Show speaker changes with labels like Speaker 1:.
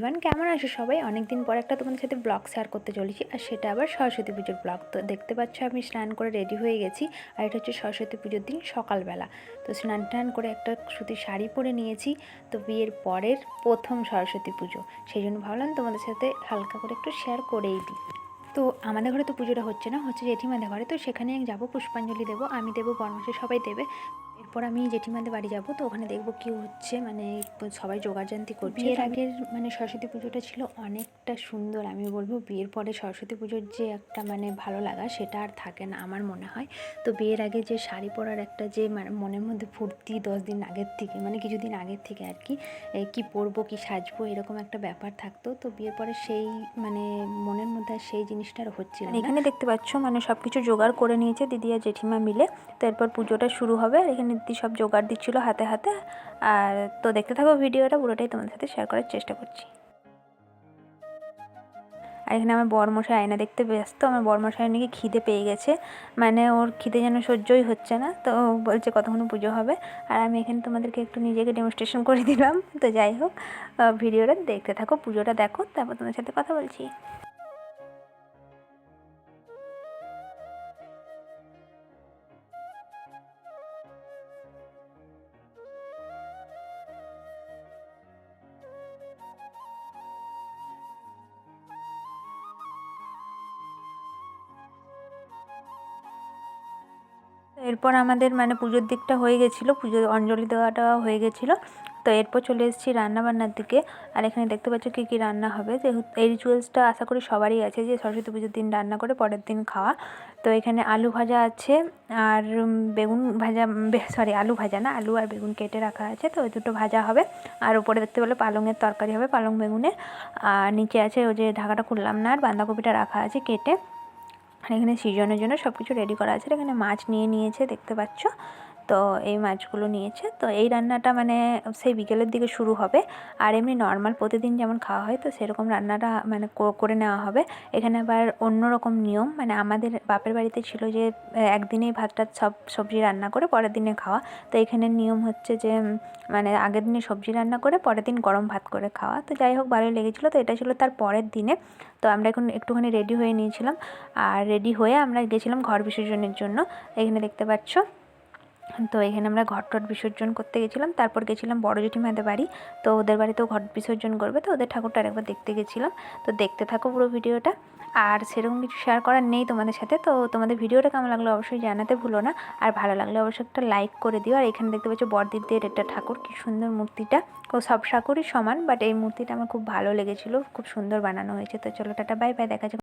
Speaker 1: Everyone, কেমন আছো সবাই? অনেক দিন পর একটা তোমাদের সাথে ব্লগ শেয়ার করতে চলেছি, আর সেটা আবার সরস্বতী পুজোর ব্লগ। তো দেখতে পাচ্ছ আমি স্নান করে রেডি হয়ে গেছি, আর এটা হচ্ছে সরস্বতী পুজোর দিন সকালবেলা। তো স্নান টান করে একটা সুতির শাড়ি পরে নিয়েছি। তো বিয়ের পরের প্রথম সরস্বতী পুজো, সেই জন্য ভাবলাম তোমাদের সাথে হালকা করে একটু শেয়ার করেই দিই। তো আমাদের ঘরে তো পুজোটা হচ্ছে না, হচ্ছে জেঠিমাদের ঘরে। তো সেখানে যাবো, পুষ্পাঞ্জলি দেবো, আমি দেবো, বরমাসে সবাই দেবে। এরপর আমি জেঠিমাদের বাড়ি যাব, তো ওখানে দেখবো কী হচ্ছে, মানে সবাই জোগাড়জান্তি করছে। বিয়ের আগের মানে সরস্বতী পুজোটা ছিল অনেকটা সুন্দর। আমি বলবো বিয়ের পরে সরস্বতী পুজোর যে একটা মানে ভালো লাগা, সেটা আর থাকে না আমার মনে হয়। তো বিয়ের আগে যে শাড়ি পরার একটা যে মনের মধ্যে ফুর্তি 10 দিন আগের থেকে, মানে কিছুদিন আগের থেকে আর কি, কি পরবো কি সাজবো এরকম একটা ব্যাপার থাকতো। তো বিয়ের পরে সেই মানে মনের মধ্যে সেই জিনিসটা আর হচ্ছিল না। এখানে দেখতে পাচ্ছ মানে সব কিছু জোগাড় করে নিয়েছে দিদি আর জেঠিমা মিলে। তো এরপর পুজোটা শুরু হবে, আর এখানে দিদি সব জোগাড় দিচ্ছিলো হাতে হাতে। আর তো দেখতে থাকো ভিডিওটা, পুরোটাই তোমাদের সাথে শেয়ার করার চেষ্টা করছি। আর এখানে আমার বরমশাই আয়না দেখতে ব্যস্ত। আমার বরমশাই নাকি খিদে পেয়ে গেছে, মানে ওর খিদে যেন সহ্যই হচ্ছে না। তো বলছে কতক্ষণ পুজো হবে, আর আমি এখানে তোমাদেরকে একটু নিজেকে ডেমনস্ট্রেশন করে দিলাম। তো যাই হোক, ভিডিওটা দেখতে থাকো, পুজোটা দেখো, তারপর তোমাদের সাথে কথা বলছি। এরপর আমাদের মানে পুজোর দিকটা হয়ে গেছিলো, পুজোর অঞ্জলি দেওয়াটা হয়ে গেছিলো। তো এরপর চলে এসেছি রান্নাবান্নার দিকে। আর এখানে দেখতে পাচ্ছ কী কী রান্না হবে। যেহেতু এই রিচুয়ালসটা আশা করি সবারই আছে, যে সরস্বতী পুজোর দিন রান্না করে পরের দিন খাওয়া। তো এখানে আলু ভাজা আছে, আর বেগুন ভাজা, সরি আলু ভাজা না, আলু আর বেগুন কেটে রাখা আছে। তো ওই দুটো ভাজা হবে। আর উপরে দেখতে পেলে পালংয়ের তরকারি হবে, পালং বেগুনের। আর নিচে আছে ওই যে ঢাকাটা খুললাম না, আর বাঁধাকপিটা রাখা আছে কেটে। আর এখানে সিজনের জন্য সব কিছু রেডি করা আছে। এখানে মাছ নিয়ে নিয়েছে দেখতে পাচ্ছ। তো এই মাছগুলো নিয়েছে। তো এই রান্নাটা মানে সেই বিকেলের দিকে শুরু হবে। আর এমনি নর্মাল প্রতিদিন যেমন খাওয়া হয়, তো সেরকম রান্নাটা মানে করে নেওয়া হবে। এখানে আবার অন্য রকম নিয়ম, মানে আমাদের বাপের বাড়িতে ছিল যে একদিনেই ভাতটা সব সবজি রান্না করে পরের দিনে খাওয়া। তো এখানে নিয়ম হচ্ছে যে মানে আগের দিনে সবজি রান্না করে পরের দিন গরম ভাত করে খাওয়া। তো যাই হোক, ভালোই লেগেছিলো। তো এটা ছিল তার পরের দিনে। তো আমরা এখন একটুখানি রেডি হয়ে নিয়েছিলাম, আর রেডি হয়ে আমরা গেছিলাম ঘর বিসর্জনের জন্য। এখানে দেখতে পাচ্ছ। তো এখানে আমরা ঘট টট বিসর্জন করতে গেছিলাম। তারপর গেছিলাম বড় জেঠিমাদের বাড়ি। তো ওদের বাড়িতেও ঘট বিসর্জন করবে, তো ওদের ঠাকুরটা আরেকবার দেখতে গেছিলাম। তো দেখতে থাকো পুরো ভিডিওটা। আর সেরকম কিছু শেয়ার করার নেই তোমাদের সাথে। তো তোমাদের ভিডিওটা কেমন লাগলো অবশ্যই জানাতে ভুলো না। আর ভালো লাগলে অবশ্যই একটা লাইক করে দিও। আর এখানে দেখতে পাচ্ছ বড়দিদির একটা ঠাকুর, কি সুন্দর মূর্তিটা। ও সব ঠাকুরই সমান, বাট এই মূর্তিটা আমার খুব ভালো লেগেছিলো, খুব সুন্দর বানানো হয়েছে। তো চলো টাটা, বাই বাই, দেখা যাবে।